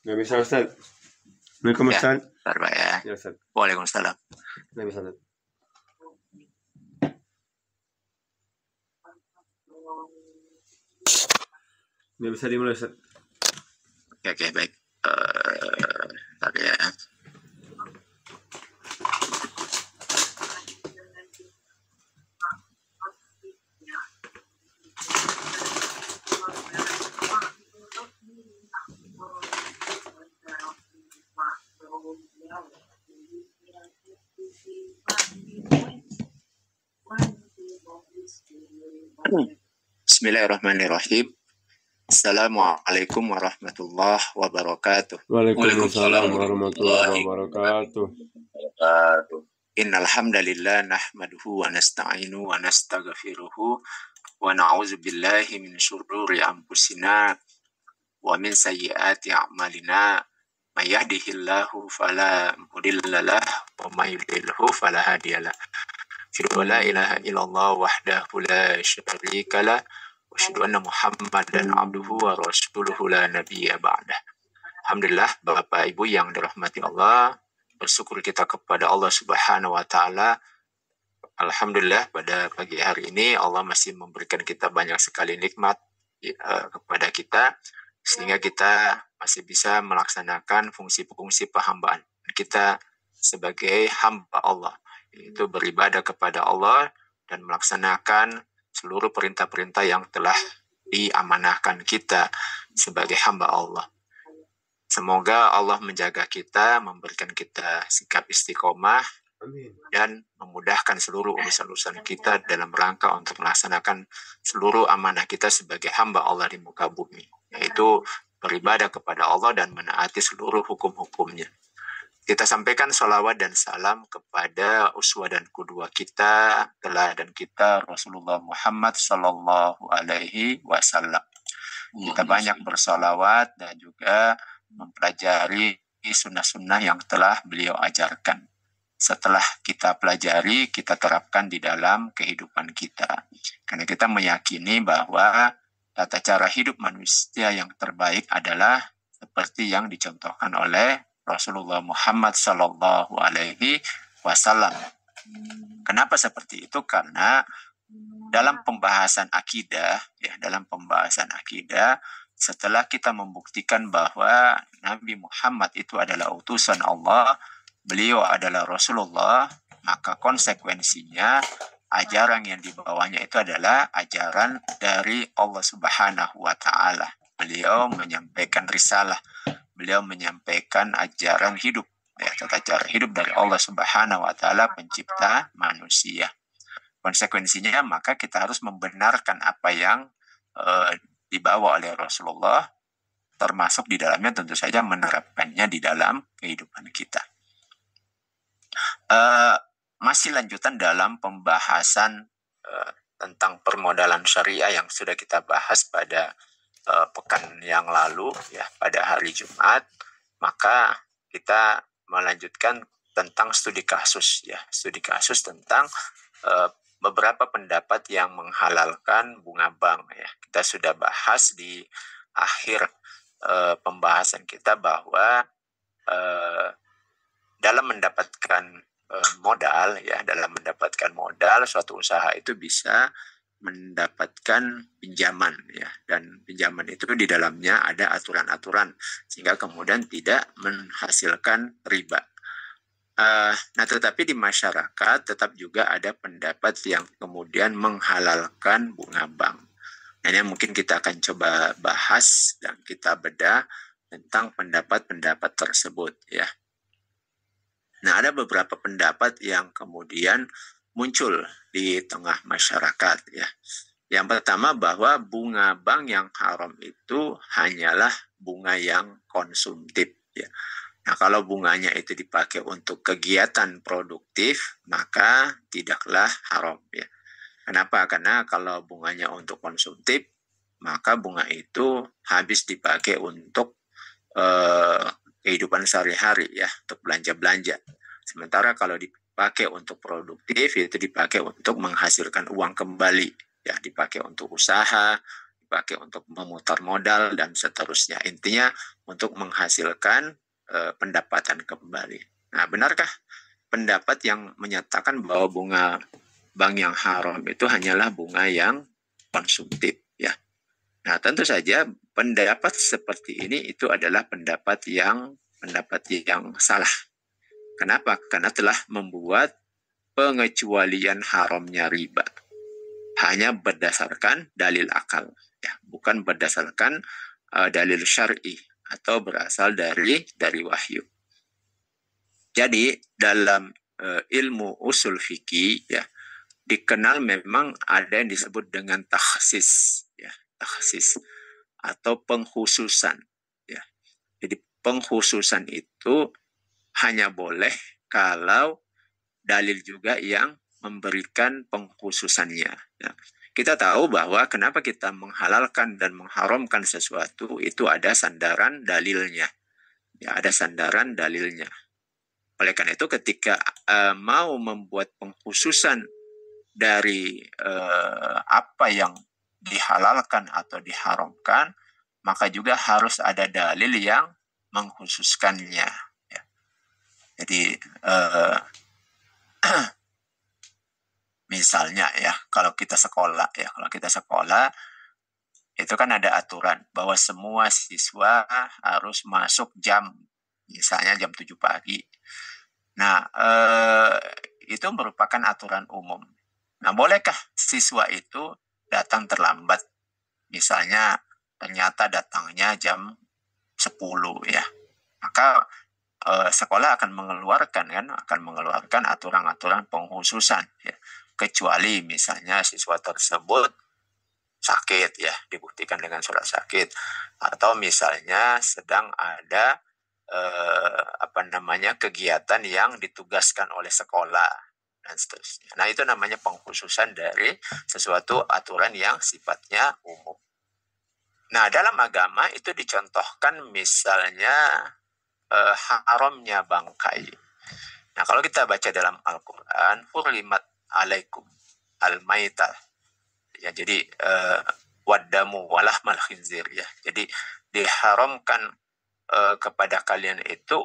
Nggak bisa Ustaz. Assalamualaikum Ya, Ustaz. bentar, Pak ya. Ya Ustaz. Waalaikumsalam. Nggak bisa Ustaz. Nggak bisa dimulai Ustaz. Oke, baik. Bentar ya. Bismillahirrahmanirrahim. Assalamualaikum warahmatullahi wabarakatuh. Waalaikumsalam warahmatullahi wabarakatuh. Innal hamdalillah nahmaduhu wa nasta'inu wa nastaghfiruhu wa na'udzu billahi min syururi anfusina wa min sayyiati a'malina. May yahdihillahu fala mudilla lahu wa may yudlilhu fala hadiyalah. Asyhadu an la ilaha illallah wahdahu la syarika lah wa asyhadu anna Muhammadan abduhu wa rasuluhu la nabiyya ba'dah. Alhamdulillah, Bapak Ibu yang dirahmati Allah, bersyukur kita kepada Allah Subhanahu wa taala. Alhamdulillah, pada pagi hari ini Allah masih memberikan kita banyak sekali nikmat kepada kita, sehingga kita masih bisa melaksanakan fungsi-fungsi penghambaan kita sebagai hamba Allah, yaitu beribadah kepada Allah dan melaksanakan seluruh perintah-perintah yang telah diamanahkan kita sebagai hamba Allah. Semoga Allah menjaga kita, memberikan kita sikap istiqomah, dan memudahkan seluruh urusan-urusan kita dalam rangka untuk melaksanakan seluruh amanah kita sebagai hamba Allah di muka bumi, yaitu beribadah kepada Allah dan menaati seluruh hukum-hukumnya. Kita sampaikan sholawat dan salam kepada uswah dan qudwah kita, teladan kita Rasulullah Muhammad Sallallahu Alaihi Wasallam. Kita banyak bersholawat dan juga mempelajari sunnah-sunnah yang telah beliau ajarkan. Setelah kita pelajari, kita terapkan di dalam kehidupan kita. Karena kita meyakini bahwa tata cara hidup manusia yang terbaik adalah seperti yang dicontohkan oleh Rasulullah Muhammad Sallallahu Alaihi Wasallam. Kenapa seperti itu? Karena dalam pembahasan akidah, setelah kita membuktikan bahwa Nabi Muhammad itu adalah utusan Allah, beliau adalah Rasulullah, maka konsekuensinya ajaran yang dibawanya itu adalah ajaran dari Allah Subhanahu wa taala. Beliau menyampaikan risalah, beliau menyampaikan ajaran hidup, tata cara hidup dari Allah Subhanahu wa taala, pencipta manusia. Konsekuensinya maka kita harus membenarkan apa yang dibawa oleh Rasulullah, termasuk di dalamnya tentu saja menerapkannya di dalam kehidupan kita. Masih lanjutan dalam pembahasan tentang permodalan syariah yang sudah kita bahas pada pekan yang lalu, ya, pada hari Jumat, maka kita melanjutkan tentang studi kasus tentang beberapa pendapat yang menghalalkan bunga bank, ya. Kita sudah bahas di akhir pembahasan kita bahwa dalam mendapatkan modal, suatu usaha itu bisa mendapatkan pinjaman, ya, dan pinjaman itu di dalamnya ada aturan-aturan sehingga kemudian tidak menghasilkan riba. Nah, tetapi di masyarakat tetap juga ada pendapat yang kemudian menghalalkan bunga bank. Nah, ini mungkin kita akan coba bahas dan kita bedah tentang pendapat-pendapat tersebut, ya. Nah, ada beberapa pendapat yang kemudian muncul di tengah masyarakat, ya. Yang pertama bahwa bunga bank yang haram itu hanyalah bunga yang konsumtif, ya. Nah, kalau bunganya itu dipakai untuk kegiatan produktif, maka tidaklah haram, ya. Kenapa? Karena kalau bunganya untuk konsumtif, maka bunga itu habis dipakai untuk kehidupan sehari-hari, ya, untuk belanja-belanja. Sementara kalau dipakai untuk produktif, itu dipakai untuk menghasilkan uang kembali, ya, dipakai untuk usaha, dipakai untuk memutar modal dan seterusnya. Intinya untuk menghasilkan pendapatan kembali. Nah, benarkah pendapat yang menyatakan bahwa bunga bank yang haram itu hanyalah bunga yang konsumtif, ya? Nah, tentu saja pendapat seperti ini itu adalah pendapat yang salah. Kenapa? Karena telah membuat pengecualian haramnya riba hanya berdasarkan dalil akal, ya, bukan berdasarkan dalil syar'i atau berasal dari wahyu. Jadi dalam ilmu usul fikih, ya, dikenal memang ada yang disebut dengan takhsis, ya, takhsis atau pengkhususan, ya. Jadi pengkhususan itu hanya boleh kalau dalil juga yang memberikan pengkhususannya, ya. Kita tahu bahwa kenapa kita menghalalkan dan mengharamkan sesuatu itu ada sandaran dalilnya, ya, ada sandaran dalilnya. Oleh karena itu ketika mau membuat pengkhususan dari apa yang dihalalkan atau diharamkan, maka juga harus ada dalil yang mengkhususkannya, ya. Jadi misalnya, ya, kalau kita sekolah itu kan ada aturan bahwa semua siswa harus masuk misalnya jam 7 pagi. Nah, itu merupakan aturan umum. Nah, bolehkah siswa itu datang terlambat? Misalnya ternyata datangnya jam 10, ya. Maka sekolah akan mengeluarkan aturan-aturan pengkhususan, ya. Kecuali misalnya siswa tersebut sakit, ya, dibuktikan dengan surat sakit, atau misalnya sedang ada kegiatan yang ditugaskan oleh sekolah dan seterusnya. Nah, itu namanya pengkhususan dari sesuatu aturan yang sifatnya umum. Nah, dalam agama itu dicontohkan misalnya haramnya bangkai. Nah, kalau kita baca dalam Al-Quran, hurrimat alaikum al-maitah, ya, jadi waddamu walahmal khinzir, ya. Jadi diharamkan kepada kalian itu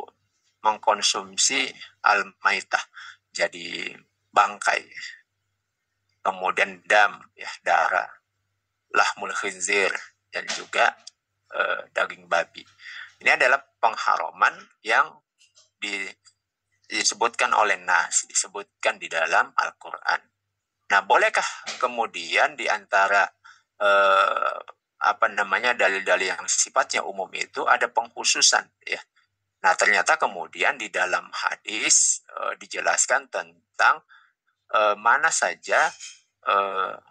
mengkonsumsi al-maitah, jadi bangkai, kemudian dam, ya, darah, lahmul khinzir, dan juga daging babi. Ini adalah pengharaman yang disebutkan oleh Nas, disebutkan di dalam Al-Quran. Nah, bolehkah kemudian di antara dalil-dalil yang sifatnya umum itu ada pengkhususan, ya? Nah, ternyata kemudian di dalam hadis dijelaskan tentang mana saja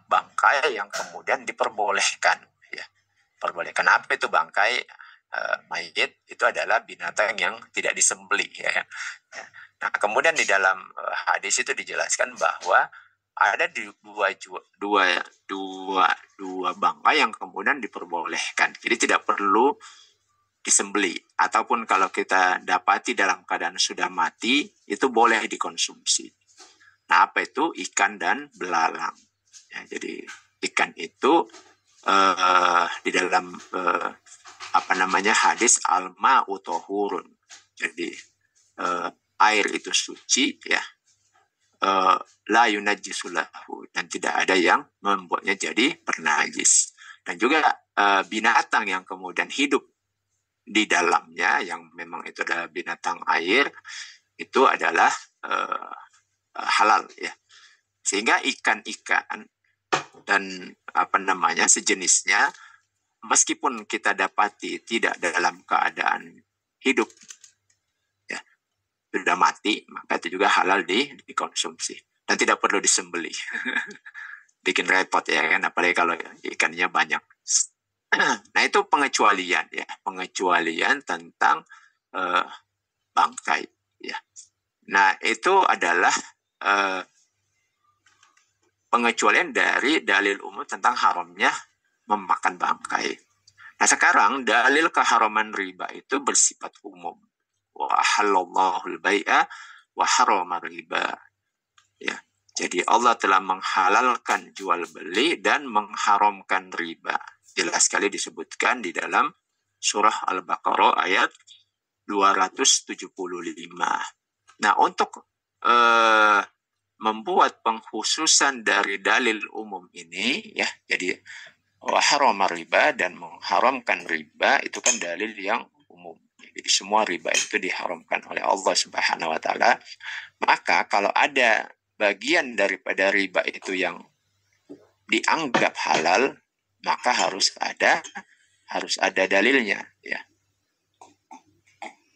bangkai yang kemudian diperbolehkan, ya. Perbolehkan. Apa itu bangkai? Mayit itu adalah binatang yang tidak disembelih, ya. Nah, kemudian di dalam hadis itu dijelaskan bahwa ada dua bangkai yang kemudian diperbolehkan. Jadi tidak perlu disembelih, ataupun kalau kita dapati dalam keadaan sudah mati itu boleh dikonsumsi. Nah, apa itu? Ikan dan belalang, ya. Jadi ikan itu di dalam hadis al-ma'u tahurun. Jadi air itu suci, ya. La yunajjisulahu, dan tidak ada yang membuatnya jadi bernajis. Dan juga binatang yang kemudian hidup di dalamnya, yang memang itu adalah binatang air, itu adalah halal, ya. Sehingga ikan-ikan dan sejenisnya, meskipun kita dapati tidak dalam keadaan hidup, ya, sudah mati, maka itu juga halal dikonsumsi dan tidak perlu disembelih. Bikin repot, ya kan, apalagi kalau ikannya banyak. Nah, itu pengecualian, ya, pengecualian tentang bangkai, ya. Nah, itu adalah pengecualian dari dalil umum tentang haramnya memakan bangkai. Nah, sekarang dalil keharaman riba itu bersifat umum. Wa halallahu al-bai'a wa harrama riba, ya. Jadi Allah telah menghalalkan jual beli dan mengharamkan riba. jelas sekali disebutkan di dalam surah Al-Baqarah ayat 275. Nah, untuk membuat pengkhususan dari dalil umum ini, ya, jadi harama riba dan mengharamkan riba itu kan dalil yang umum. Jadi semua riba itu diharamkan oleh Allah Subhanahu wa taala. Maka kalau ada bagian daripada riba itu yang dianggap halal, maka harus ada dalilnya, ya.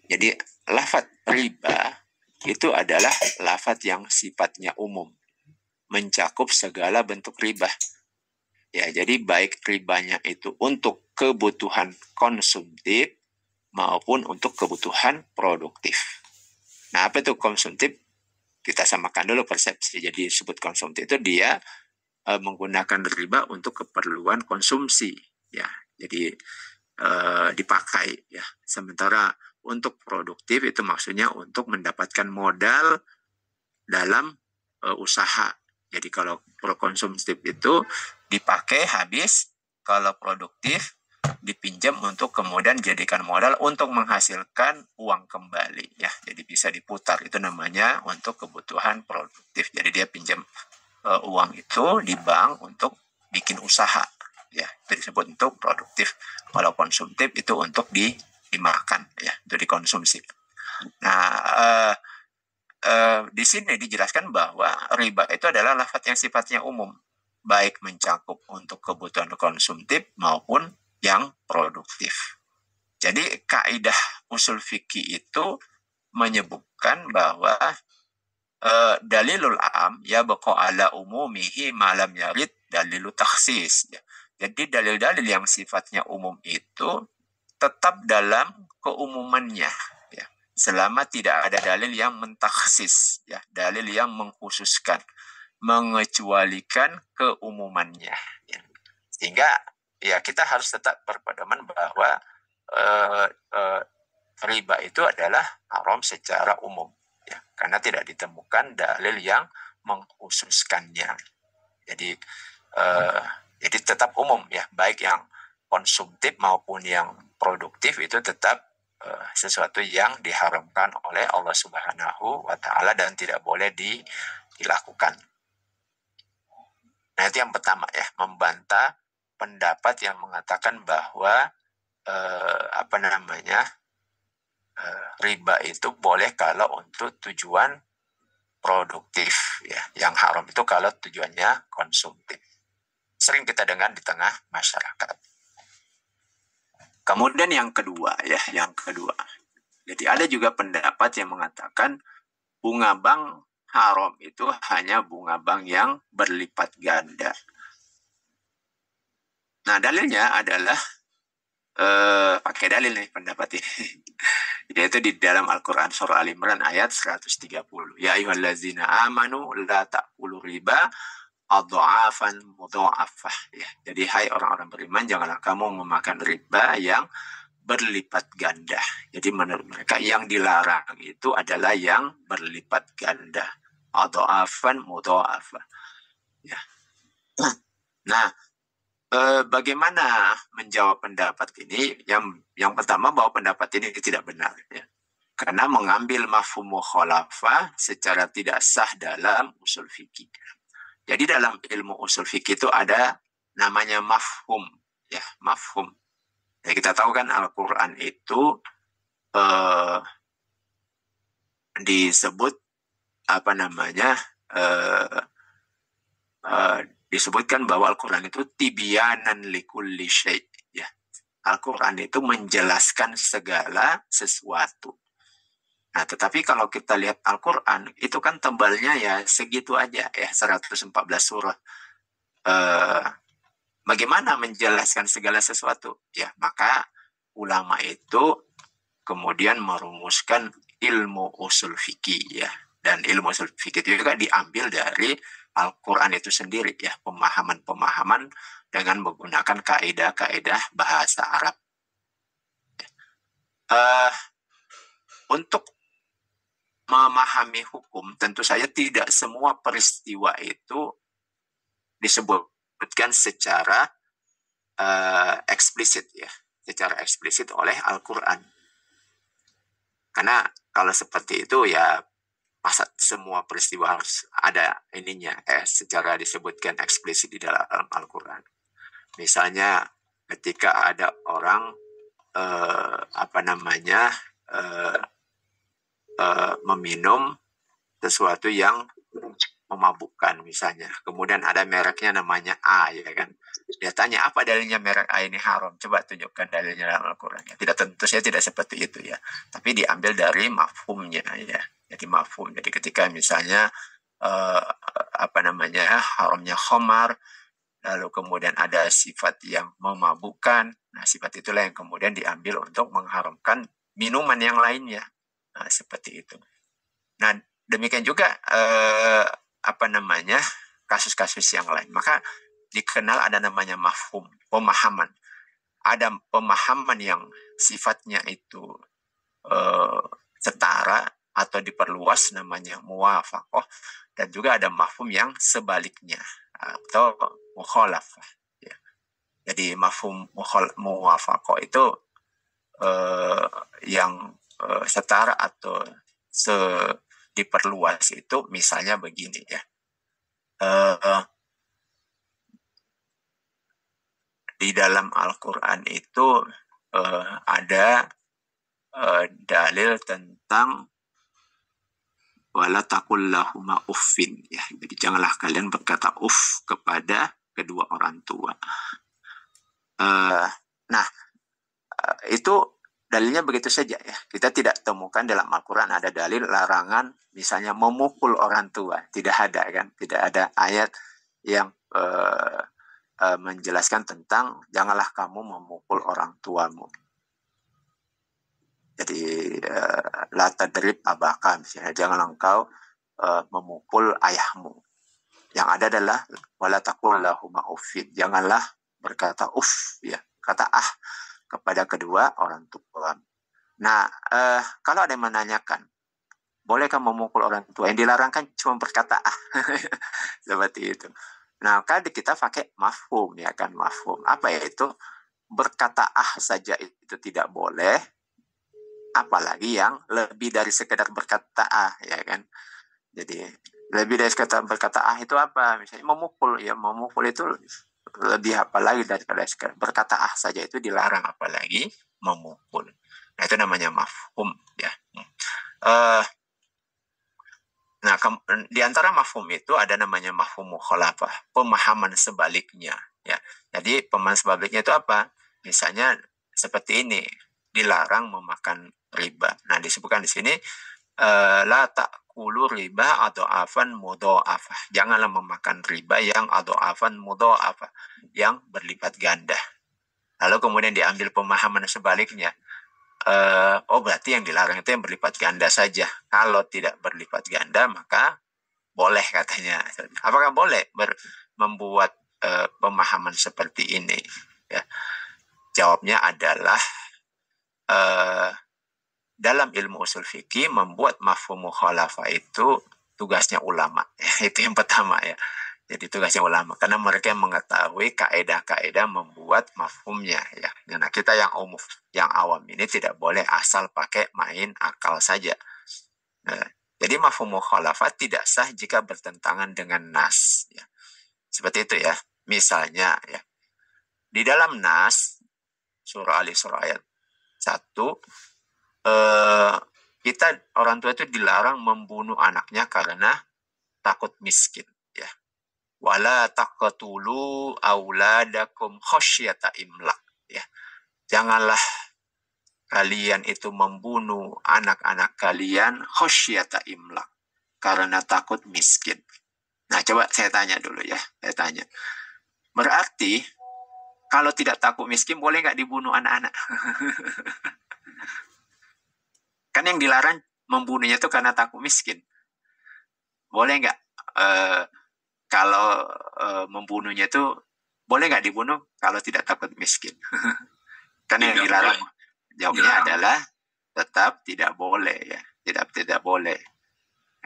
Jadi lafaz riba itu adalah lafaz yang sifatnya umum, mencakup segala bentuk riba. Ya, jadi baik ribanya itu untuk kebutuhan konsumtif maupun untuk kebutuhan produktif. Nah, apa itu konsumtif? Kita samakan dulu persepsi. Jadi disebut konsumtif itu dia menggunakan riba untuk keperluan konsumsi, ya. Jadi dipakai, ya. Sementara untuk produktif itu maksudnya untuk mendapatkan modal dalam usaha. Jadi kalau konsumtif itu dipakai habis, kalau produktif dipinjam untuk kemudian jadikan modal untuk menghasilkan uang kembali, ya. Jadi bisa diputar, itu namanya untuk kebutuhan produktif. Jadi dia pinjam uang itu di bank untuk bikin usaha, ya. Itu disebut untuk produktif. Kalau konsumtif itu untuk dimakan, ya, itu dikonsumsi. Nah, di sini dijelaskan bahwa riba itu adalah lafaz yang sifatnya umum, baik mencakup untuk kebutuhan konsumtif maupun yang produktif. Jadi kaidah usul fikih itu menyebutkan bahwa dalilul am ya baqa ala umumihi malam yarid dalilu takhsis. Jadi dalil-dalil yang sifatnya umum itu tetap dalam keumumannya, ya, selama tidak ada dalil yang mentakhsis, ya, dalil yang mengkhususkan, mengecualikan keumumannya, ya. Sehingga ya kita harus tetap berpedoman bahwa riba itu adalah haram secara umum, ya, karena tidak ditemukan dalil yang mengkhususkannya. Jadi tetap umum, ya, baik yang konsumtif maupun yang produktif itu tetap sesuatu yang diharamkan oleh Allah Subhanahu wa taala dan tidak boleh dilakukan. Nah, itu yang pertama, ya, membantah pendapat yang mengatakan bahwa riba itu boleh kalau untuk tujuan produktif, ya. Yang haram itu kalau tujuannya konsumtif. Sering kita dengar di tengah masyarakat. Kemudian yang kedua. Jadi ada juga pendapat yang mengatakan bunga bank haram itu hanya bunga bank yang berlipat ganda. Nah, dalilnya adalah pakai dalil nih pendapat ini. Yaitu di dalam Al-Quran surah Al-Imran ayat 130. Ya ayyuhallazina amanu la ta'kulu riba adha'afan mudha'afah, ya. Jadi hai orang-orang beriman, janganlah kamu memakan riba yang berlipat ganda. Jadi menurut mereka yang dilarang itu adalah yang berlipat ganda. Adha'afan mudha'afah, ya. Nah, bagaimana menjawab pendapat ini? Yang pertama, bahwa pendapat ini tidak benar, ya. Karena mengambil mafhum mukhalafah secara tidak sah dalam usul fikih. Jadi dalam ilmu usul fikih itu ada namanya mafhum, ya, mafhum. Ya, kita tahu kan Al-Quran itu disebut disebutkan bahwa Al-Quran itu tibyanan likulli syai', ya. Al-Quran itu menjelaskan segala sesuatu. Nah, tetapi kalau kita lihat Al-Quran, itu kan tebalnya ya segitu aja, ya, 114 surah. Bagaimana menjelaskan segala sesuatu? Ya, maka ulama itu kemudian merumuskan ilmu usul fikih, ya. Dan ilmu usul fikih itu juga diambil dari Al-Quran itu sendiri, ya, pemahaman-pemahaman dengan menggunakan kaidah-kaidah bahasa Arab. Untuk memahami hukum, tentu saja tidak semua peristiwa itu disebutkan secara eksplisit ya, secara eksplisit oleh Al-Quran. Karena kalau seperti itu ya masa semua peristiwa harus ada ininya secara disebutkan eksplisit di dalam Al-Quran. Misalnya ketika ada orang meminum sesuatu yang memabukkan misalnya, kemudian ada mereknya namanya A, ya kan? Dia tanya apa dalilnya merek A ini haram? Coba tunjukkan dalilnya dalam Al-Quran. Ya, tentu saya tidak seperti itu ya, tapi diambil dari mafhumnya ya. Jadi mafhum. Jadi ketika misalnya haramnya khamar, lalu kemudian ada sifat yang memabukkan, nah sifat itulah yang kemudian diambil untuk mengharamkan minuman yang lainnya. Nah, seperti itu. Nah, demikian juga kasus-kasus yang lain. Maka dikenal ada namanya mafhum, pemahaman. Ada pemahaman yang sifatnya itu setara atau diperluas, namanya muwafaqah, dan juga ada mafhum yang sebaliknya atau mukhalafah. Ya. Jadi mafhum muwafaqah itu yang setara atau diperluas itu misalnya begini ya. Di dalam Al-Quran itu ada dalil tentang wala taqul lahuma uffin ya. Jadi janganlah kalian berkata uff kepada kedua orang tua. Itu dalilnya begitu saja ya. Kita tidak temukan dalam Al-Quran ada dalil larangan misalnya memukul orang tua. Tidak ada kan. Tidak ada ayat yang menjelaskan tentang janganlah kamu memukul orang tuamu. Jadi la tadrib abaka misalnya, janganlah engkau memukul ayahmu. Yang ada adalah wala taqul lahuma uffin. Janganlah berkata uff ya, kata kepada kedua orang tua. Nah, kalau ada yang menanyakan, bolehkah memukul orang tua? Yang dilarangkan cuma berkata seperti itu. Nah, kan kita pakai mafhum ya kan, mafhum. Apa ya itu? Berkata saja itu tidak boleh, apalagi yang lebih dari sekedar berkata ya kan. Jadi lebih dari sekedar berkata itu apa? Misalnya memukul ya, memukul itu lebih apa lagi daripada sekedar berkata saja itu dilarang, apalagi memukul. Nah, itu namanya mafhum ya. Nah, di antara mafhum itu ada namanya mafhum mukhalafah, pemahaman sebaliknya ya. Jadi pemahaman sebaliknya itu apa? Misalnya seperti ini, dilarang memakan riba. Nah, disebutkan di sini la ta'kulu riba adha'afan mudha'afah. Janganlah memakan riba yang adha'afan mudha'afah, yang berlipat ganda. Lalu kemudian diambil pemahaman sebaliknya. Berarti yang dilarang itu yang berlipat ganda saja. Kalau tidak berlipat ganda maka boleh katanya. Apakah boleh membuat pemahaman seperti ini? Ya. Jawabnya adalah dalam ilmu usul fikih membuat mafhum mukhalafah itu tugasnya ulama. Itu yang pertama ya. Jadi tugasnya ulama, karena mereka yang mengetahui kaedah-kaedah membuat mafhumnya ya. Nah, kita yang umum, yang awam ini tidak boleh asal pakai main akal saja. Nah, jadi mafhum mukhalafah tidak sah jika bertentangan dengan nas ya. Seperti itu ya. Misalnya ya, di dalam nas surah Al-Isra ayat 1, kita orang tua itu dilarang membunuh anaknya karena takut miskin ya. Wala taqtulu auladakum khasyata imlak ya. Janganlah kalian itu membunuh anak-anak kalian khasyata imlak, karena takut miskin. Nah, coba saya tanya dulu ya. Saya tanya. Berarti kalau tidak takut miskin boleh nggak dibunuh anak-anak? Kan yang dilarang membunuhnya itu karena takut miskin. Boleh nggak kalau membunuhnya itu boleh nggak dibunuh kalau tidak takut miskin? Karena yang dilarang. Jawabnya adalah tetap tidak boleh ya, tidak boleh.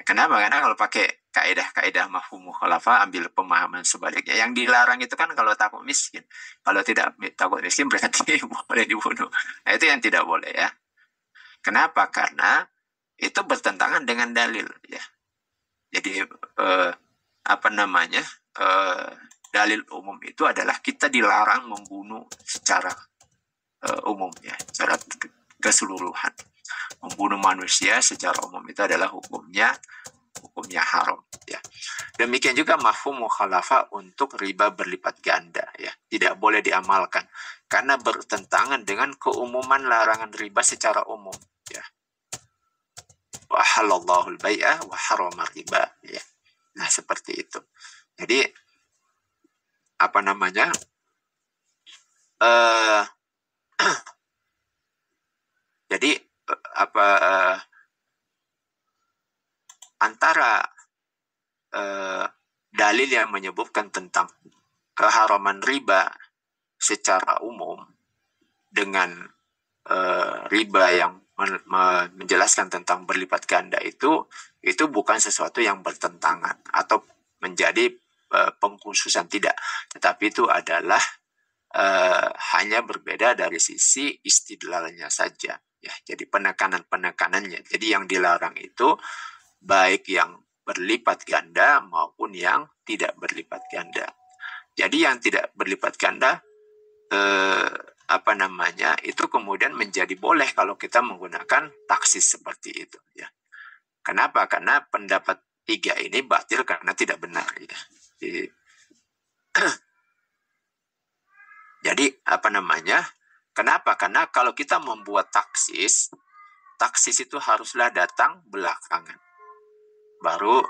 Kenapa? Karena kalau pakai kaidah mafhum mukhalafah, ambil pemahaman sebaliknya. Yang dilarang itu kan kalau takut miskin. Kalau tidak takut miskin berarti boleh dibunuh. Nah, itu yang tidak boleh ya. Kenapa? Karena itu bertentangan dengan dalil ya. Jadi dalil umum itu adalah kita dilarang membunuh secara umum ya, secara keseluruhan. Membunuh manusia secara umum itu adalah hukumnya haram ya. Demikian juga mafhum mukhalafah untuk riba berlipat ganda ya, tidak boleh diamalkan karena bertentangan dengan keumuman larangan riba secara umum ya. Wa halallahu al-bai'a wa harrama riba ya. Nah, seperti itu. Jadi antara dalil yang menyebutkan tentang keharaman riba secara umum dengan riba yang menjelaskan tentang berlipat ganda itu bukan sesuatu yang bertentangan atau menjadi pengkhususan, tidak, tetapi itu adalah hanya berbeda dari sisi istidlalnya saja ya. Jadi penekanannya. Jadi yang dilarang itu baik yang berlipat ganda maupun yang tidak berlipat ganda. Jadi yang tidak berlipat ganda itu kemudian menjadi boleh kalau kita menggunakan taksis seperti itu ya. Kenapa? Karena pendapat 3 ini batil karena tidak benar ya. Jadi kenapa? Karena kalau kita membuat taksis itu haruslah datang belakangan. Baru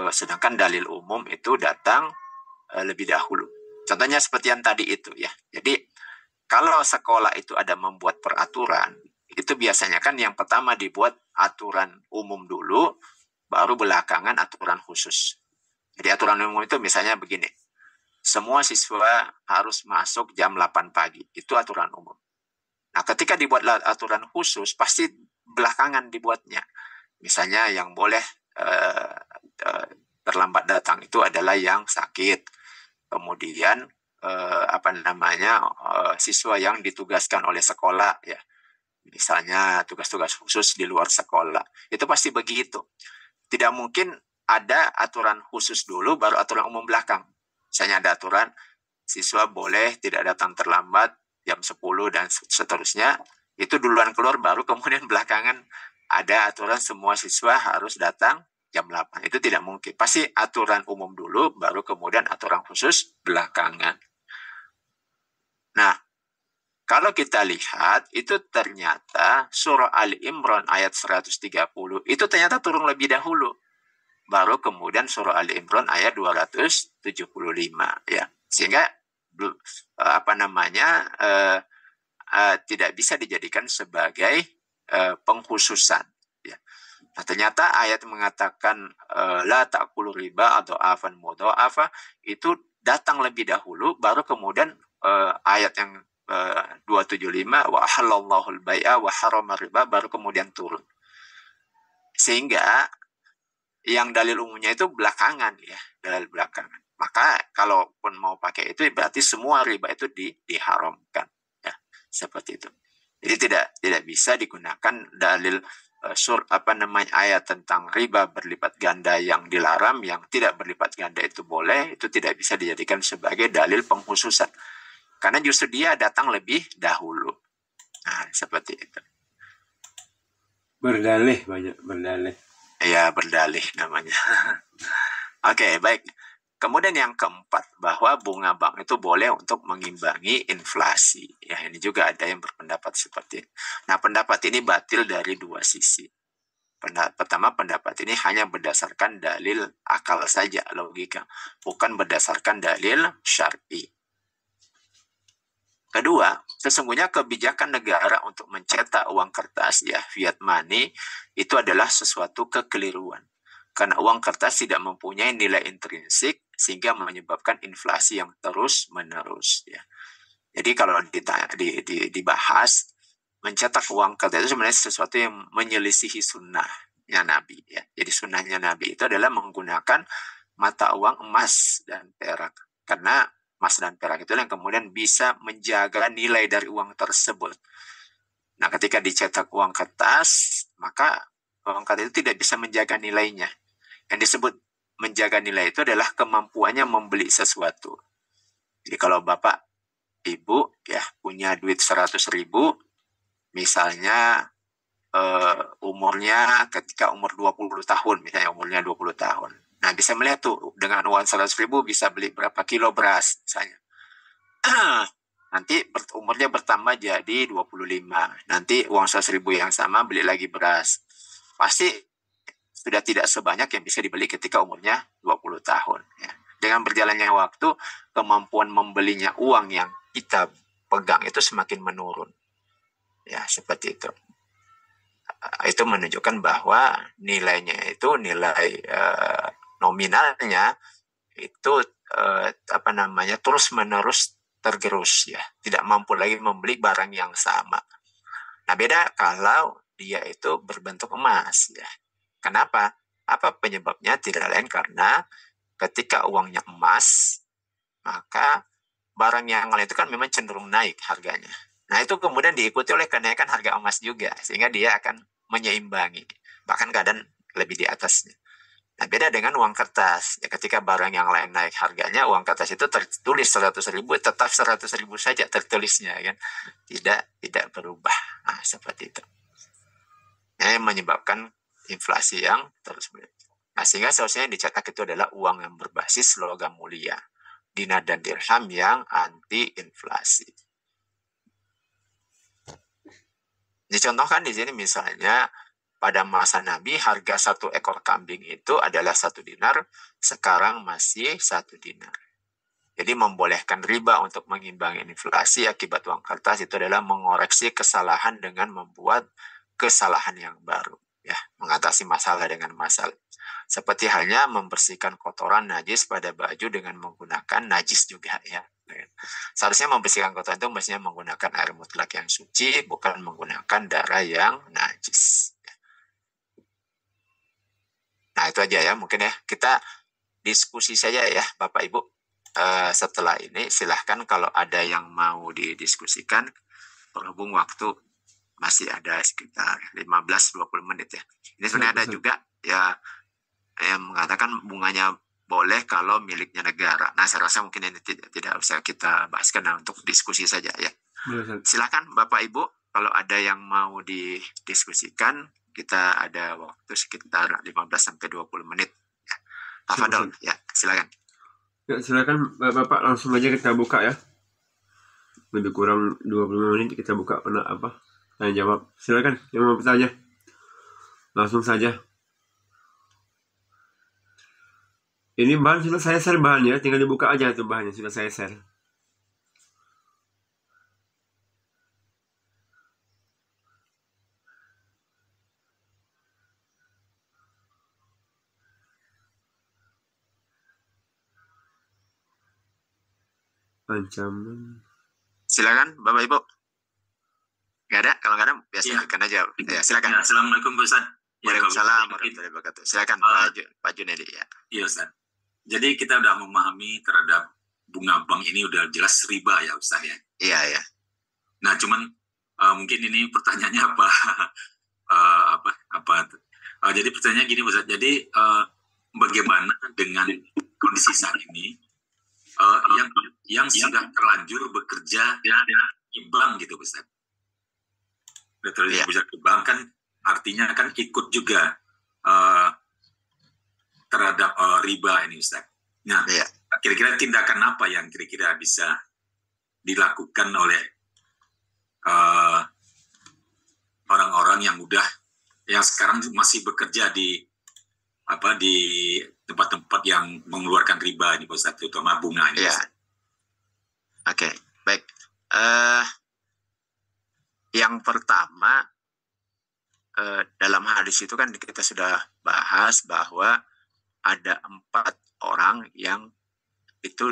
sedangkan dalil umum itu datang lebih dahulu. Contohnya seperti yang tadi itu ya. Jadi kalau sekolah itu ada membuat peraturan, itu biasanya kan yang pertama dibuat aturan umum dulu, baru belakangan aturan khusus. Jadi aturan umum itu misalnya begini, semua siswa harus masuk jam 8 pagi, itu aturan umum. Nah, ketika dibuat aturan khusus, pasti belakangan dibuatnya. Misalnya yang boleh terlambat datang itu adalah yang sakit, kemudian siswa yang ditugaskan oleh sekolah ya, misalnya tugas-tugas khusus di luar sekolah, itu pasti begitu. Tidak mungkin ada aturan khusus dulu baru aturan umum belakang. Misalnya ada aturan siswa boleh tidak datang terlambat jam 10 dan seterusnya, itu duluan keluar baru kemudian belakangan ada aturan semua siswa harus datang jam 8. Itu tidak mungkin. Pasti aturan umum dulu baru kemudian aturan khusus belakangan. Nah, kalau kita lihat itu ternyata surah Ali Imran ayat 130 itu ternyata turun lebih dahulu. Baru kemudian surah Ali Imran ayat 275 ya. Sehingga tidak bisa dijadikan sebagai pengkhususan ya. Nah, ternyata ayat mengatakan la ta'kulu riba atau afan mudha'afa itu datang lebih dahulu, baru kemudian ayat yang 275 wa halallahu al-bai'a wa harrama riba baru kemudian turun. Sehingga yang dalil umumnya itu belakangan ya, dalil belakangan. Maka kalaupun mau pakai itu berarti semua riba itu diharamkan ya, seperti itu. Jadi tidak bisa digunakan dalil ayat tentang riba berlipat ganda yang dilarang, yang tidak berlipat ganda itu boleh, itu tidak bisa dijadikan sebagai dalil pengkhususan. Karena justru dia datang lebih dahulu. Nah, seperti itu. Berdalih, banyak berdalih. Ya, berdalih namanya. Oke, baik. Kemudian yang keempat, bahwa bunga bank itu boleh untuk mengimbangi inflasi. Ya, ini juga ada yang berpendapat seperti ini. Nah, pendapat ini batil dari 2 sisi. Pertama, pendapat ini hanya berdasarkan dalil akal saja, logika, bukan berdasarkan dalil syar'i. Kedua, sesungguhnya kebijakan negara untuk mencetak uang kertas ya, fiat money, itu adalah sesuatu kekeliruan. Karena uang kertas tidak mempunyai nilai intrinsik sehingga menyebabkan inflasi yang terus-menerus ya. Jadi kalau dibahas, mencetak uang kertas itu sebenarnya sesuatu yang menyelisihi sunnah sunnahnya Nabi ya. Jadi sunnahnya Nabi itu adalah menggunakan mata uang emas dan perak. Karena emas dan perak itu yang kemudian bisa menjaga nilai dari uang tersebut. Nah, ketika dicetak uang kertas, maka uang kertas itu tidak bisa menjaga nilainya. Yang disebut menjaga nilai itu adalah kemampuannya membeli sesuatu. Jadi kalau Bapak, Ibu ya punya duit 100.000, misalnya umurnya ketika umur 20 tahun, misalnya umurnya 20 tahun. Nah, bisa melihat tuh dengan uang 100.000 bisa beli berapa kilo beras misalnya. Nanti umurnya bertambah jadi 25. Nanti uang 100.000 yang sama beli lagi beras. Pasti sudah tidak sebanyak yang bisa dibeli ketika umurnya 20 tahun. Ya. Dengan berjalannya waktu, kemampuan membelinya uang yang kita pegang itu semakin menurun. Ya, seperti itu. Itu menunjukkan bahwa nilainya itu nilai nominalnya itu terus-menerus tergerus ya, tidak mampu lagi membeli barang yang sama. Nah, beda kalau dia itu berbentuk emas ya. Kenapa? Apa penyebabnya? Tidak lain karena ketika uangnya emas, maka barang yang lain itu kan memang cenderung naik harganya. Nah, itu kemudian diikuti oleh kenaikan harga emas juga, sehingga dia akan menyeimbangi, bahkan kadang lebih di atasnya. Nah, beda dengan uang kertas. Ya, ketika barang yang lain naik harganya, uang kertas itu tertulis 100.000, tetap 100.000 saja tertulisnya, kan? Tidak berubah. Nah, seperti itu. Yang menyebabkan inflasi yang terus berlanjut. Nah, sehingga seharusnya yang dicetak itu adalah uang yang berbasis logam mulia, dinar dan dirham yang anti inflasi. Dicontohkan di sini misalnya, pada masa Nabi harga satu ekor kambing itu adalah 1 dinar, sekarang masih 1 dinar. Jadi membolehkan riba untuk mengimbangi inflasi akibat uang kertas itu adalah mengoreksi kesalahan dengan membuat kesalahan yang baru. Ya, mengatasi masalah dengan masalah. Seperti halnya membersihkan kotoran najis pada baju dengan menggunakan najis juga ya. Seharusnya membersihkan kotoran itu mestinya menggunakan air mutlak yang suci, bukan menggunakan darah yang najis. Nah, itu aja ya, mungkin ya. Kita diskusi saja ya, Bapak Ibu. Setelah ini, silahkan kalau ada yang mau didiskusikan, berhubung waktu masih ada sekitar 15-20 menit ya. Ini sebenarnya ada juga ya yang mengatakan bunganya boleh kalau miliknya negara. Nah, saya rasa mungkin ini tidak usah kita bahaskan untuk diskusi saja ya. Silakan Bapak Ibu, kalau ada yang mau didiskusikan, kita ada waktu sekitar 15-20 menit. Ya. Tafadhol, ya, silakan. Ya, silakan Bapak, langsung aja kita buka ya. Lebih kurang 25 menit kita buka tanya jawab. Silakan yang mau bertanya. Langsung saja. Ini bahan sudah saya share bahannya, tinggal dibuka aja tuh bahannya, sudah saya share. Ancaman. Silakan Bapak Ibu. Nggak ada? Kalau nggak ada biasa tekan aja. Ya, silakan. Ya, Assalamualaikum Ustaz. Waalaikumsalam warahmatullahi wabarakatuh. Silakan Pak Junedi ya. Iya Ustaz. Jadi kita udah memahami terhadap bunga bank ini udah jelas riba ya Ustaz ya. Iya ya. Nah, cuman mungkin ini pertanyaannya jadi pertanyaannya gini Ustaz. Jadi bagaimana dengan kondisi saat ini yang sudah terlanjur bekerja di bank gitu Ustaz. Sudah terlanjur bekerja di bank kan artinya kan ikut juga terhadap riba ini Ustaz. Nah, kira-kira tindakan apa yang kira-kira bisa dilakukan oleh orang-orang yang sekarang masih bekerja di tempat-tempat yang mengeluarkan riba ini Ustaz, terutama bunga ini. Oke, baik. Yang pertama, dalam hadis itu kan kita sudah bahas bahwa ada 4 orang yang itu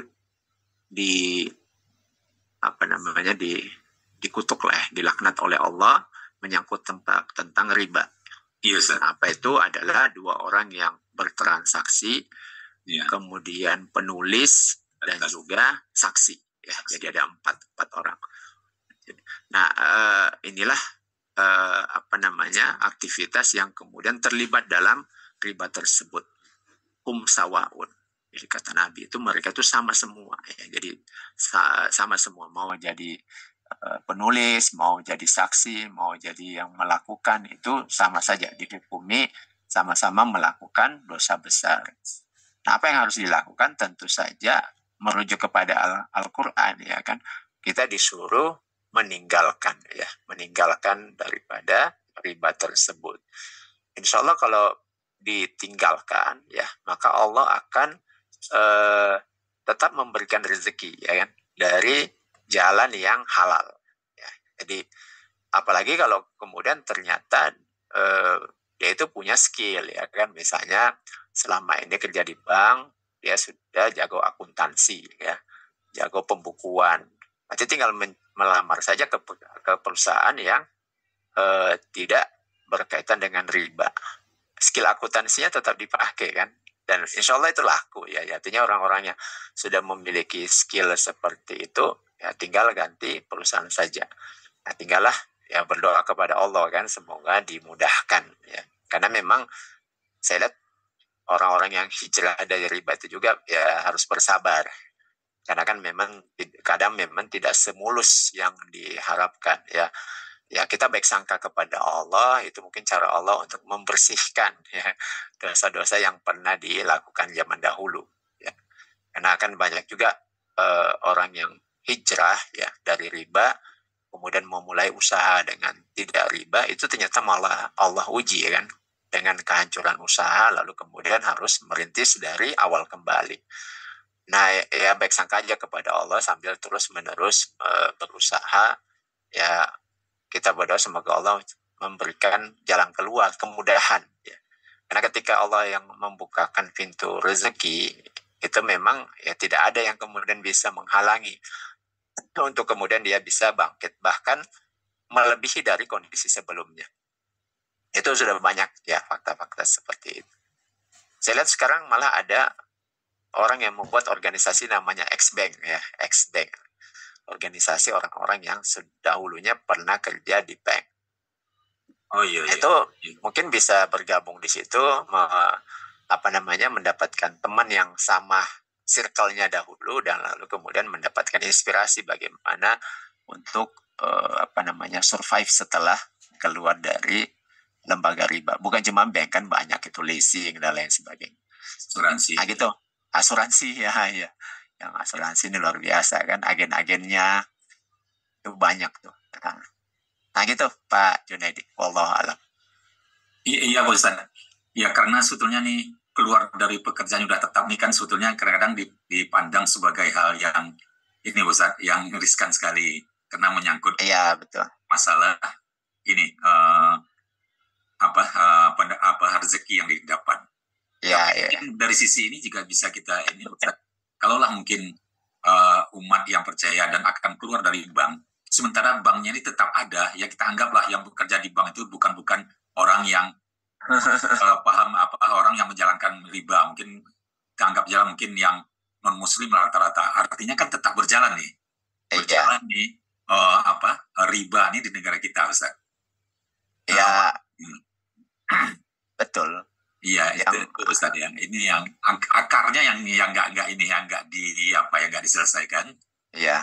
dikutuk lah, dilaknat oleh Allah menyangkut tentang riba. Iya, Ustaz. Apa itu adalah dua orang yang bertransaksi, Iya. kemudian penulis dan juga saksi. Ya, jadi ada empat orang. Nah, inilah aktivitas yang kemudian terlibat dalam riba tersebut. Sawaun. Jadi kata Nabi itu mereka itu sama semua. Ya. Jadi sama semua, mau jadi penulis, mau jadi saksi, mau jadi yang melakukan, itu sama saja dihukumi sama-sama melakukan dosa besar. Nah, apa yang harus dilakukan? Tentu saja merujuk kepada Al-Quran, ya kan. Kita disuruh meninggalkan daripada riba tersebut. Insya Allah kalau ditinggalkan, ya, maka Allah akan tetap memberikan rezeki, ya kan, dari jalan yang halal. Ya. Jadi apalagi kalau kemudian ternyata dia itu punya skill, ya kan, misalnya selama ini kerja di bank, dia sudah jago akuntansi, ya, jago pembukuan. Nanti tinggal melamar saja ke perusahaan yang tidak berkaitan dengan riba. Skill akuntansinya tetap dipakai, kan, dan insya Allah itu laku, ya. Artinya orang-orang yang sudah memiliki skill seperti itu, ya, tinggal ganti perusahaan saja. Nah, tinggallah ya berdoa kepada Allah, kan, semoga dimudahkan, ya. Karena memang saya lihat orang-orang yang hijrah dari riba itu juga ya harus bersabar. Karena kan memang kadang memang tidak semulus yang diharapkan, ya. Ya, kita baik sangka kepada Allah, itu mungkin cara Allah untuk membersihkan, ya, dosa-dosa yang pernah dilakukan zaman dahulu, ya. Karena akan banyak juga orang yang hijrah, ya, dari riba, kemudian memulai usaha dengan tidak riba, itu ternyata malah Allah uji, ya kan, dengan kehancuran usaha, lalu kemudian harus merintis dari awal kembali. Nah, ya baik sangka aja kepada Allah sambil terus-menerus berusaha, ya. Kita berdoa semoga Allah memberikan jalan keluar, kemudahan, ya. Karena ketika Allah yang membukakan pintu rezeki, itu memang ya tidak ada yang kemudian bisa menghalangi untuk kemudian dia bisa bangkit, bahkan melebihi dari kondisi sebelumnya. Itu sudah banyak, ya, fakta-fakta seperti itu. Saya lihat sekarang malah ada orang yang membuat organisasi namanya X-Bank, ya, X-Bank. Organisasi orang-orang yang dahulunya pernah kerja di bank. Oh iya. Itu mungkin bisa bergabung di situ, mendapatkan teman yang sama circle-nya dahulu, dan lalu kemudian mendapatkan inspirasi bagaimana untuk survive setelah keluar dari lembaga riba. Bukan cuma bank, kan banyak itu leasing dan lain sebagainya. Asuransi. Nah, gitu. Asuransi, ya. Yang asuransi ini luar biasa, kan, agen-agennya itu banyak tuh. Nah, gitu Pak Junaidi, wallahu alam. Iya, Ustaz. Ya, karena sebetulnya nih keluar dari pekerjaan udah tetap nih kan sebetulnya kadang-kadang dipandang sebagai hal yang ini, Ustaz, yang riskan sekali karena menyangkut betul, masalah ini rezeki yang didapat. Ya. Dari sisi ini juga bisa kita ini, Ustaz, kalaulah mungkin umat yang percaya dan akan keluar dari bank, sementara banknya ini tetap ada, ya kita anggaplah yang bekerja di bank itu bukan orang yang paham orang yang menjalankan riba, mungkin dianggap jalan mungkin yang non muslim rata-rata, artinya kan tetap berjalan nih, nih riba nih di negara kita, Ustaz. Ya, betul. Iya, itu Ustaz, yang ini yang akarnya yang nggak diselesaikan. Iya.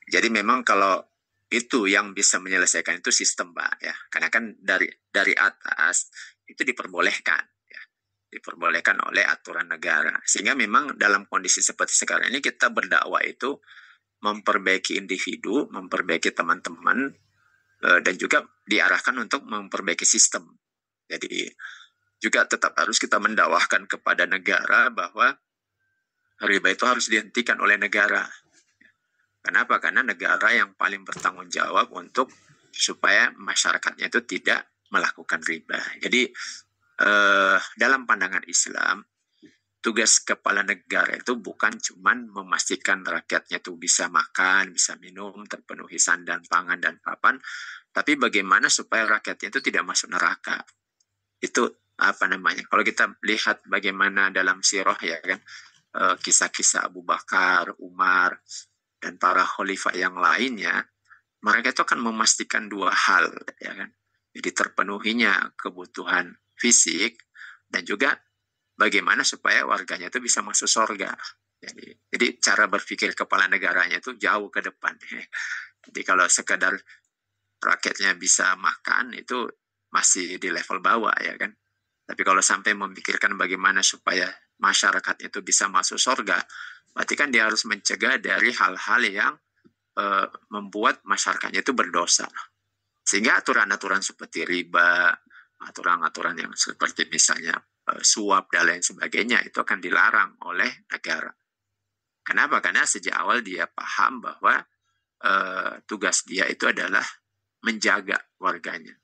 Jadi memang kalau itu yang bisa menyelesaikan itu sistem, Pak, ya. Karena kan dari atas itu diperbolehkan, ya. Diperbolehkan oleh aturan negara. Sehingga memang dalam kondisi seperti sekarang ini kita berdakwah itu memperbaiki individu, memperbaiki teman-teman, dan juga diarahkan untuk memperbaiki sistem. Jadi juga tetap harus kita mendakwahkan kepada negara bahwa riba itu harus dihentikan oleh negara. Kenapa? Karena negara yang paling bertanggung jawab untuk supaya masyarakatnya itu tidak melakukan riba. Jadi dalam pandangan Islam, tugas kepala negara itu bukan cuman memastikan rakyatnya itu bisa makan, bisa minum, terpenuhi sandang, pangan, dan papan, tapi bagaimana supaya rakyatnya itu tidak masuk neraka. Itu apa namanya? Kalau kita lihat bagaimana dalam sirah ya kan, kisah-kisah Abu Bakar, Umar, dan para khalifah yang lainnya, mereka itu akan memastikan dua hal ya kan. Jadi terpenuhinya kebutuhan fisik dan juga bagaimana supaya warganya itu bisa masuk surga. Jadi cara berpikir kepala negaranya itu jauh ke depan. Jadi kalau sekedar rakyatnya bisa makan itu masih di level bawah ya kan. Tapi kalau sampai memikirkan bagaimana supaya masyarakat itu bisa masuk surga, berarti kan dia harus mencegah dari hal-hal yang membuat masyarakatnya itu berdosa. Sehingga aturan-aturan seperti riba, aturan-aturan yang seperti misalnya suap dan lain sebagainya itu akan dilarang oleh negara. Kenapa? Karena sejak awal dia paham bahwa tugas dia itu adalah menjaga warganya.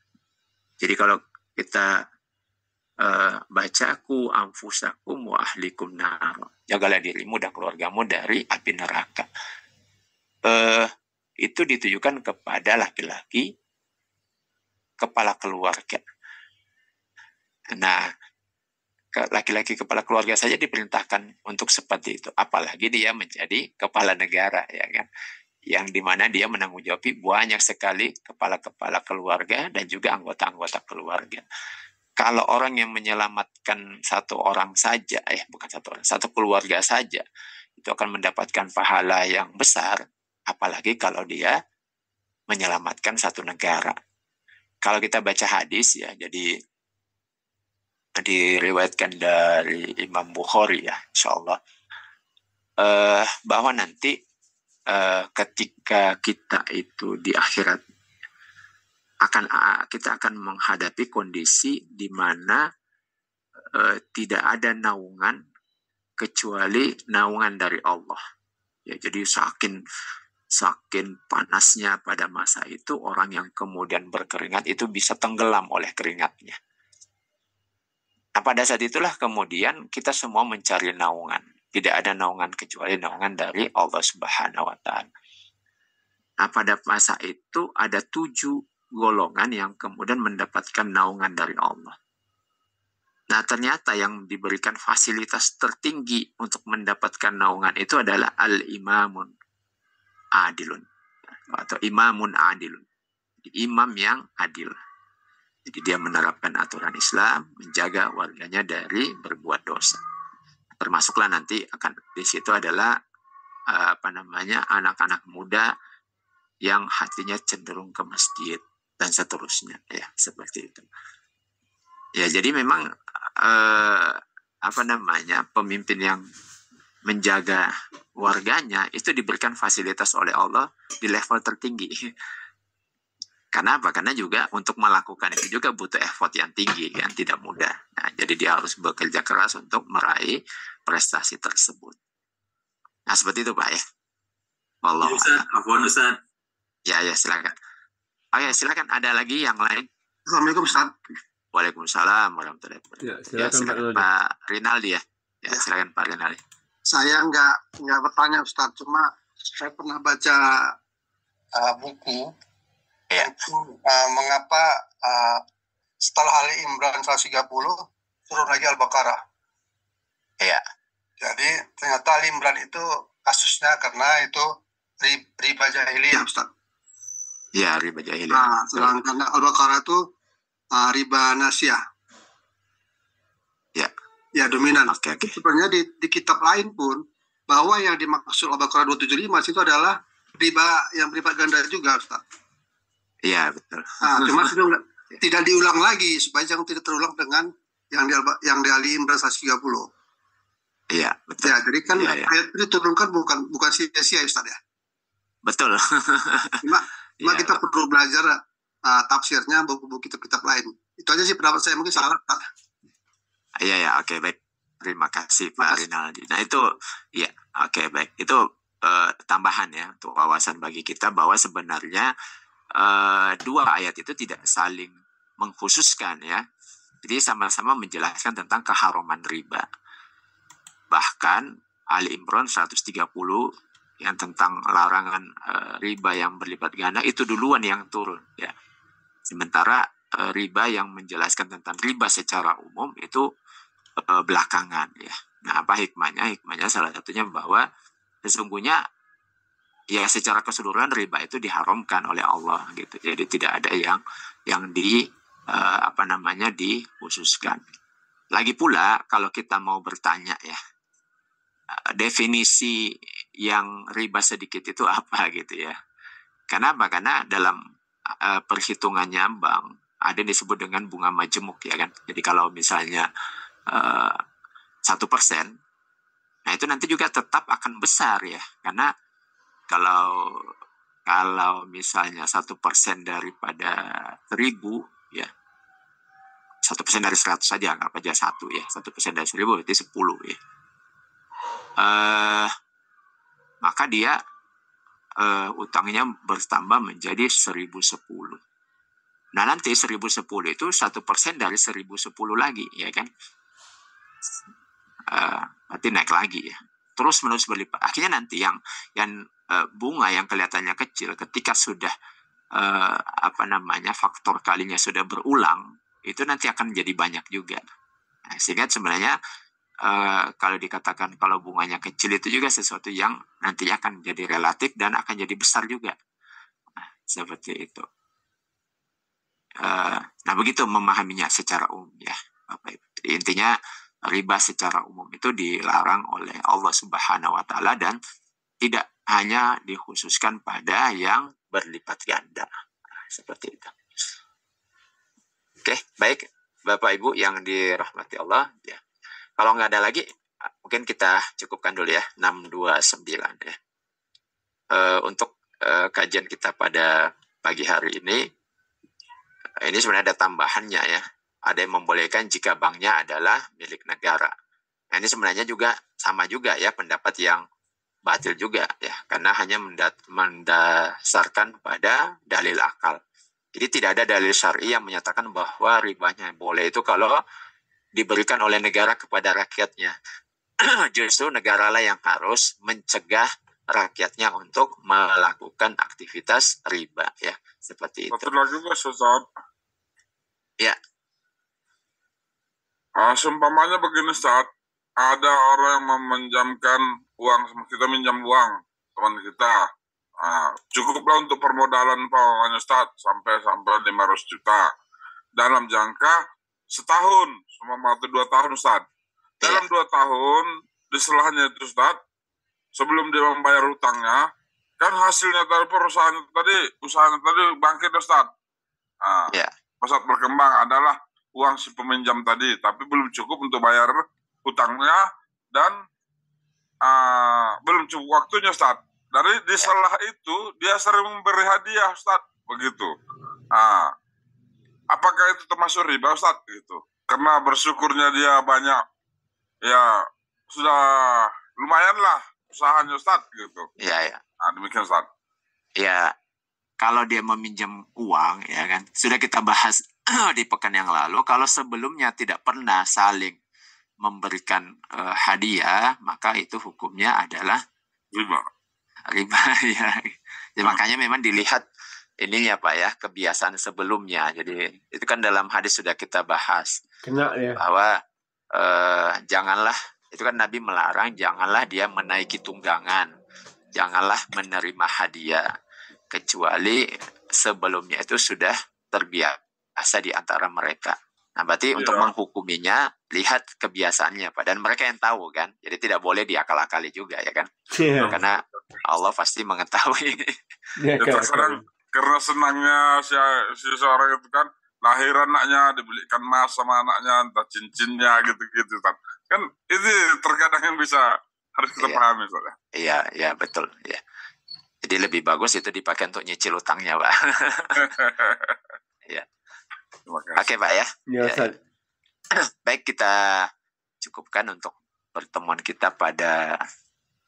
Jadi kalau kita baca ku anfusakum wa ahlikum nar, jagalah dirimu dan keluargamu dari api neraka. Itu ditujukan kepada laki-laki kepala keluarga. Nah, laki-laki kepala keluarga saja diperintahkan untuk seperti itu, apalagi dia menjadi kepala negara ya kan, yang dimana dia menanggung jawab banyak sekali kepala-kepala keluarga dan juga anggota-anggota keluarga. Kalau orang yang menyelamatkan satu orang saja, satu keluarga saja, itu akan mendapatkan pahala yang besar, apalagi kalau dia menyelamatkan satu negara. Kalau kita baca hadis ya, jadi diriwayatkan dari Imam Bukhari ya, insyaallah, bahwa nanti ketika kita itu di akhirat kita akan menghadapi kondisi di mana tidak ada naungan kecuali naungan dari Allah. Ya, jadi saking panasnya pada masa itu, orang yang kemudian berkeringat itu bisa tenggelam oleh keringatnya. Nah, pada saat itulah kemudian kita semua mencari naungan. Tidak ada naungan kecuali naungan dari Allah Subhanahu wa Ta'ala. Nah, pada masa itu ada 7 golongan yang kemudian mendapatkan naungan dari Allah. Nah, ternyata yang diberikan fasilitas tertinggi untuk mendapatkan naungan itu adalah al-imamun adilun atau imamun adilun. Imam yang adil. Jadi dia menerapkan aturan Islam, menjaga warganya dari berbuat dosa. Termasuklah nanti akan di situ adalah anak-anak muda yang hatinya cenderung ke masjid dan seterusnya ya, seperti itu. Ya, jadi memang pemimpin yang menjaga warganya itu diberikan fasilitas oleh Allah di level tertinggi. Karena apa? Karena juga untuk melakukan itu juga butuh effort yang tinggi, yang tidak mudah. Nah, jadi dia harus bekerja keras untuk meraih prestasi tersebut. Nah, seperti itu Pak ya. Allah. Ustaz. Ya, silakan. Oke, silakan. Ada lagi yang lain? Assalamualaikum Ustaz. Waalaikumsalam warahmatullahi wabarakatuh. Ya, silakan Pak Rinaldi ya. Ya, silakan Pak Rinaldi. Saya nggak bertanya Ustaz, cuma saya pernah baca buku. Ya. Mengapa setelah Ali Imran 130 turun lagi Al-Baqarah. Ya. Jadi ternyata Ali Imran itu kasusnya karena itu riba jahiliyah Ustaz. Ya, riba jahiliyah. Nah, sedangkan Al-Baqarah itu riba nasiyah. Ya. Ya, dominan. Okay. Sebenarnya di kitab lain pun bahwa yang dimaksud Al-Baqarah 275 itu adalah riba ganda juga Ustaz. Iya, betul. Nah, cuma tidak diulang lagi supaya jangan tidak terulang dengan yang di Ali Imran 130. Iya, betul. Ya, jadi kan ayat itu diturunkan bukan sia-sia Ustaz ya. Betul. Cuma kita perlu belajar tafsirnya buku-buku kitab lain. Itu aja sih pendapat saya, mungkin salah. Iya, oke, baik. Terima kasih Pak Rinaldi. Nah, itu ya, oke, baik. Itu tambahan ya untuk wawasan bagi kita bahwa sebenarnya dua ayat itu tidak saling mengkhususkan ya. Jadi sama-sama menjelaskan tentang keharuman riba. Bahkan Ali Imran 130 yang tentang larangan riba yang berlipat ganda itu duluan yang turun ya. Sementara riba yang menjelaskan tentang riba secara umum itu belakangan ya. Nah, apa hikmahnya? Hikmahnya salah satunya bahwa sesungguhnya ya secara keseluruhan riba itu diharamkan oleh Allah gitu. Jadi tidak ada yang dikhususkan. Lagi pula kalau kita mau bertanya ya, definisi yang riba sedikit itu apa gitu ya. Kenapa? Karena dalam perhitungannya bank ada yang disebut dengan bunga majemuk ya kan. Jadi kalau misalnya 1%, nah itu nanti juga tetap akan besar ya, karena kalau misalnya 1% daripada 1.000 ya, 1% dari 100 saja, anggap aja 1 ya, 1% dari 1.000 berarti 10 ya. Maka dia utangnya bertambah menjadi 1.010. Nah nanti 1.010 itu 1% dari 1.010 lagi ya kan. Berarti naik lagi ya, terus menerus berlipat. Akhirnya nanti yang bunga yang kelihatannya kecil ketika sudah faktor kalinya sudah berulang itu nanti akan jadi banyak juga. Nah, sehingga sebenarnya kalau dikatakan kalau bunganya kecil itu juga sesuatu yang nanti akan jadi relatif dan akan jadi besar juga. Nah, seperti itu. Nah begitu memahaminya secara umum ya Bapak Ibu. Intinya riba secara umum itu dilarang oleh Allah Subhanahu wa taala dan tidak hanya dikhususkan pada yang berlipat ganda. Seperti itu. Oke, baik Bapak Ibu yang dirahmati Allah ya. Kalau nggak ada lagi mungkin kita cukupkan dulu ya 629 ya. Untuk kajian kita pada pagi hari ini sebenarnya ada tambahannya ya. Ada yang membolehkan jika banknya adalah milik negara. Nah, ini sebenarnya juga sama juga ya, pendapat yang batil juga ya, karena hanya mendasarkan pada dalil akal. Jadi tidak ada dalil syar'i yang menyatakan bahwa ribanya boleh itu kalau diberikan oleh negara kepada rakyatnya. Justru negara lah yang harus mencegah rakyatnya untuk melakukan aktivitas riba ya, seperti itu. Betul juga Ustaz. Ya. Seumpamanya begini Ustaz, ada orang yang meminjamkan uang sama kita, minjam uang teman kita. Cukuplah untuk permodalan Pak Ustaz sampai 500 juta dalam jangka setahun, selama 2 tahun Ustaz. Dalam 2 tahun di selahnya itu Ustaz, sebelum dia membayar hutangnya, kan hasilnya dari usahanya tadi bangkit Ustaz. Pesat berkembang adalah uang si peminjam tadi, tapi belum cukup untuk bayar hutangnya dan belum cukup waktunya Ustaz. Dari di salah itu dia sering memberi hadiah Ustaz, begitu. Apakah itu termasuk riba Ustaz gitu? Karena bersyukurnya dia banyak, ya sudah lumayan lah usahanya Ustaz gitu. Iya. Demikian Ustaz. Ya, kalau dia meminjam uang ya kan, sudah kita bahas di pekan yang lalu, kalau sebelumnya tidak pernah saling memberikan hadiah, maka itu hukumnya adalah riba ya. Makanya memang dilihat ininya Pak ya, kebiasaan sebelumnya. Jadi itu kan dalam hadis sudah kita bahas. Kena ya. Bahwa janganlah, itu kan Nabi melarang, janganlah dia menaiki tunggangan, janganlah menerima hadiah kecuali sebelumnya itu sudah terbiasa di antara mereka. Nah, berarti untuk menghukuminya lihat kebiasaannya Pak, dan mereka yang tahu kan. Jadi tidak boleh diakal-akali juga ya kan. Karena Allah pasti mengetahui. Karena senangnya si seorang itu kan, lahir anaknya dibelikan emas sama anaknya, entah cincinnya gitu kan itu terkadang yang bisa harus kita pahami Pak. Iya betul ya. Jadi lebih bagus itu dipakai untuk nyicil utangnya Pak. Ya. Oke Pak ya. Ya. Baik, kita cukupkan untuk pertemuan kita pada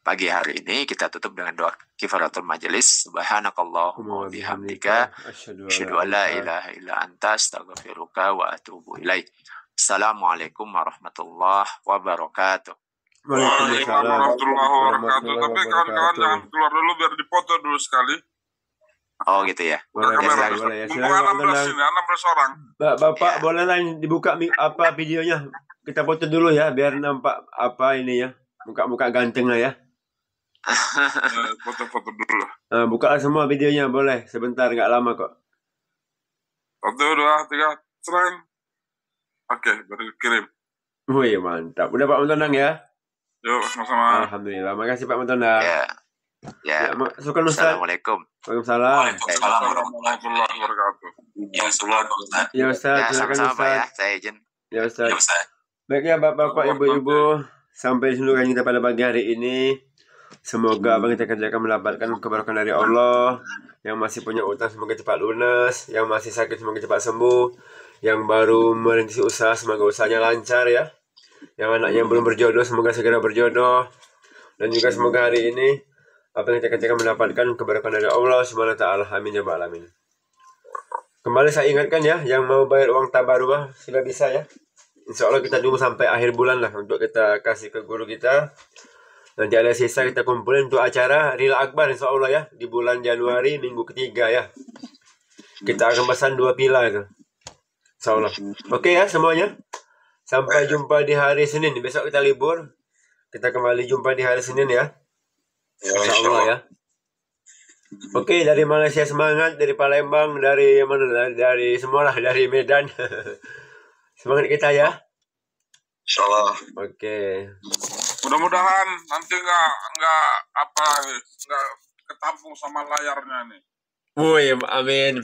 pagi hari ini. Kita tutup dengan doa kifaratul majelis. Subhanakallahumma wa bihamdika asyhadu an la ilaha illa anta astaghfiruka wa atubu ilaik. Assalamualaikum warahmatullahi wabarakatuh. Waalaikumsalam warahmatullahi wabarakatuh. warahmatullahi Tapi kawan-kawan wabarakatuh. jangan keluar dulu biar dipoto dulu sekali. Oh gitu ya. Boleh, Kamera boleh, boleh ya. Mumpung Silakan 16 tenang. ini, 16 orang. Bapak Ya. boleh lah dibuka apa videonya. Kita foto dulu ya biar nampak apa ini ya. Muka-muka ganteng lah ya. Foto-foto dulu. Buka semua videonya boleh. Sebentar nggak lama kok. 1, 2, 3, seren. Oke, baru kirim. Wih mantap. Udah Pak Mentondang ya. Yuk, sama-sama. Alhamdulillah. Makasih Pak Mentondang. Ya. Ya. Masukkan Ustaz. Assalamualaikum. Waalaikumsalam. Waalaikumsalam warahmatullahi Warahmatullahi wabarakatuh. Ya, seluruh Ustaz. Ya Ustaz, Ya, silakan sama-sama Pak Ustaz. ya. Saya izin. Ya Ustaz. Ya, Ustaz. Baik ya Bapak-bapak, Ibu-ibu, sampai di sini kan kita pada pagi hari ini. Semoga apa yang kita kerjakan mendapatkan keberkahan dari Allah. Yang masih punya utang semoga cepat lunas, yang masih sakit semoga cepat sembuh, yang baru merintis usaha semoga usahanya lancar ya. Yang anaknya belum berjodoh semoga segera berjodoh. Dan juga semoga hari ini apa yang kita kerjakan mendapatkan keberkahan dari Allah Subhanahu wa taala. Amin ya rabbal alamin. Kembali saya ingatkan ya, yang mau bayar uang tabarruah sudah bisa ya. Insya Allah kita tunggu sampai akhir bulan lah untuk kita kasih ke guru kita. Nanti ada sisa kita kumpulin untuk acara Rila Akbar insya Allah ya. Di bulan Januari minggu ketiga ya. Kita akan pesan 2 pila itu. Insya Allah. Oke ya semuanya. Sampai jumpa di hari Senin. Besok kita libur. Kita kembali jumpa di hari Senin ya. Insya Allah ya. Oke, dari Malaysia semangat, dari Palembang, dari mana? Dari semualah, dari Medan. Semangat kita ya. Insyaallah. Oke. Mudah-mudahan nanti nggak ketampung sama layarnya nih. Woi, amin.